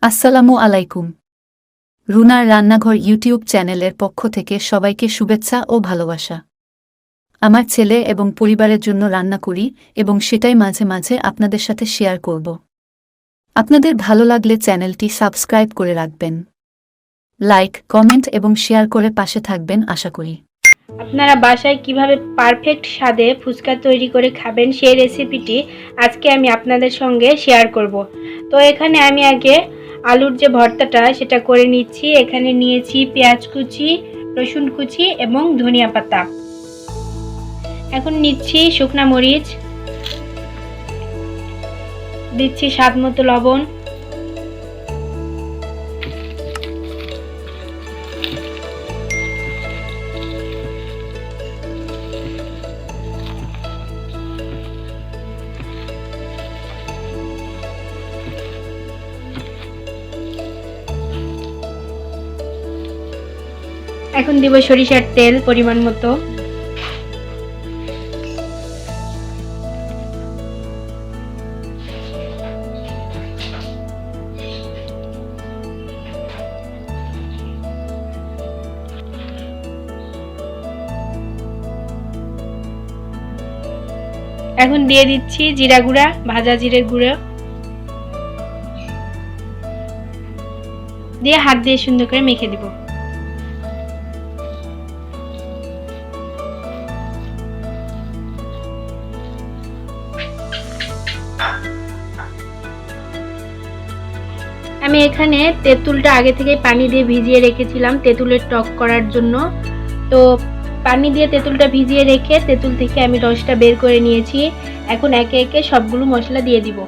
আসসালামু আলাইকুম। রুনার রান্নাঘর ইউটিউব চ্যানেলের পক্ষ থেকে সবাইকে শুভেচ্ছা ও ভালোবাসা। আমার ছেলে এবং পরিবারের জন্য রান্না করি এবং সেটাই মাঝে মাঝে আপনাদের সাথে শেয়ার করব। আপনাদের ভালো লাগলে চ্যানেলটি সাবস্ক্রাইব করে রাখবেন। লাইক, কমেন্ট এবং শেয়ার করে পাশে থাকবেন আশা করি। আপনারা বাসায় কিভাবে পারফেক্ট স্বাদে ফুচকা তৈরি করে খাবেন সেই রেসিপিটি আজকে আমি আপনাদের সঙ্গে শেয়ার করব। তো এখানে আমি আগে আলুর যে ভর্তাটা সেটা করে নিচ্ছি। এখানে নিয়েছি পেঁয়াজ কুচি, রসুন কুচি এবং ধনিয়া পাতা। এখন নিচ্ছি শুকনা মরিচ, দিচ্ছি স্বাদ মতো লবণ, এখন দিব সরিষার তেল পরিমাণ মতো, এখন দিয়ে দিচ্ছি জিরা গুঁড়া, ভাজা জিরের গুঁড়ো দিয়ে হাত দিয়ে সুন্দর করে মেখে দিব। আমি এখানে তেঁতুলটা আগে থেকে পানি দিয়ে ভিজিয়ে রেখেছিলাম তেঁতুলের টক করার জন্য। তো পানি দিয়ে তেঁতুলটা ভিজিয়ে রেখে তেঁতুল থেকে আমি রসটা বের করে নিয়েছি। এখন একে একে সবগুলো মশলা দিয়ে দিব।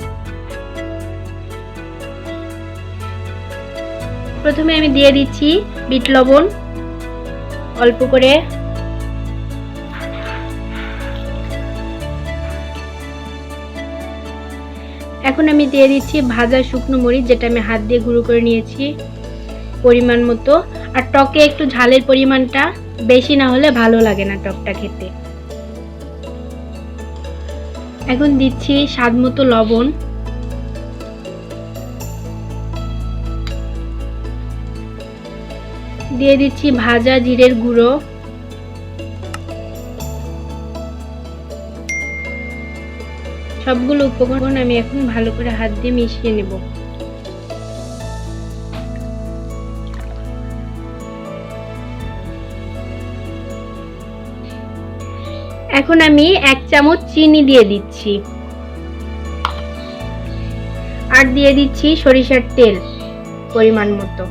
প্রথমে আমি দিয়ে দিচ্ছি বিট লবণ অল্প করে, এখন আমি দিয়ে দিচ্ছি ভাজা শুকনো মরিচ, যেটা আমি হাত দিয়ে গুঁড়ো করে নিয়েছি পরিমাণ মতো। আর টকে একটু ঝালের পরিমাণটা বেশি না হলে ভালো লাগে না টকটা খেতে। এখন দিচ্ছি স্বাদ মতো লবণ, দিয়ে দিচ্ছি ভাজা জিরের গুঁড়ো, সবগুলো উপকরণ আমি এখন ভালো করে হাত দিয়ে মিশিয়ে নেব। এখন আমি 1 চামচ চিনি দিয়ে দিচ্ছি আর দিয়ে দিচ্ছি সরিষার তেল পরিমাণ মতো।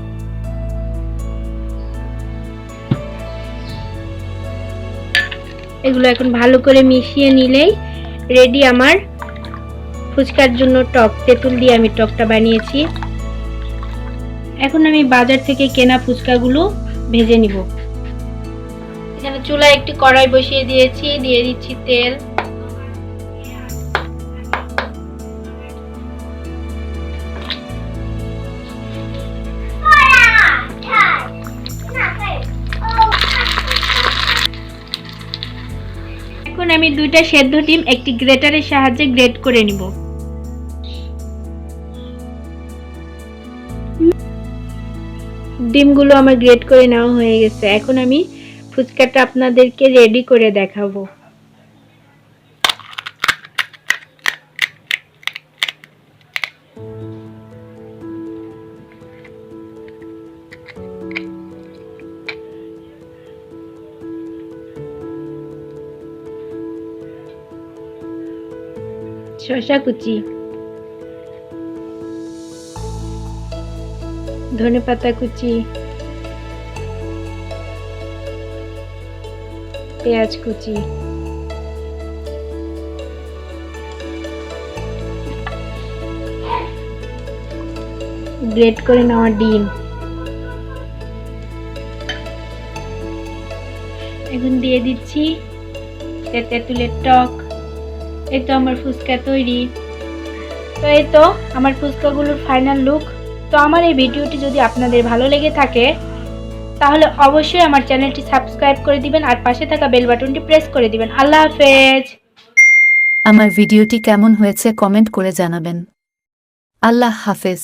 এগুলো এখন ভালো করে মিশিয়ে নিলেই রেডি আমার ফুচকার জন্য টক। তেঁতুল দিয়ে আমি টকটা বানিয়েছি। এখন আমি বাজার থেকে কেনা ফুচকাগুলো ভেজে নিব। এখানে চুলায় একটি কড়াই বসিয়ে দিয়েছি, দিয়ে দিচ্ছি তেল, এখন আমি 2টা সেদ্ধ ডিম একটি গ্রেটারের সাহায্যে গ্রেট করে নিব। ডিমগুলো আমার গ্রেট করে নেওয়া হয়ে গেছে। এখন আমি ফুচকাটা আপনাদেরকে রেডি করে দেখাবো। শসা কুচি, ধনেপাতা কুচি, পেঁয়াজ কুচি, গ্রেট করে নেওয়া ডিম। এখন দিয়ে দিচ্ছি তেঁতুলের টক। এই তো আমার ফুচকা তৈরি। তো এই তো আমার ফুচকাগুলোর ফাইনাল লুক। তো আমার এই ভিডিওটি যদি আপনাদের ভালো লেগে থাকে তাহলে অবশ্যই আমার চ্যানেলটি সাবস্ক্রাইব করে দিবেন আর পাশে থাকা বেল বাটনটি প্রেস করে দিবেন। আল্লাহ হাফেজ। আমার ভিডিওটি কেমন হয়েছে কমেন্ট করে জানাবেন। আল্লাহ হাফেজ।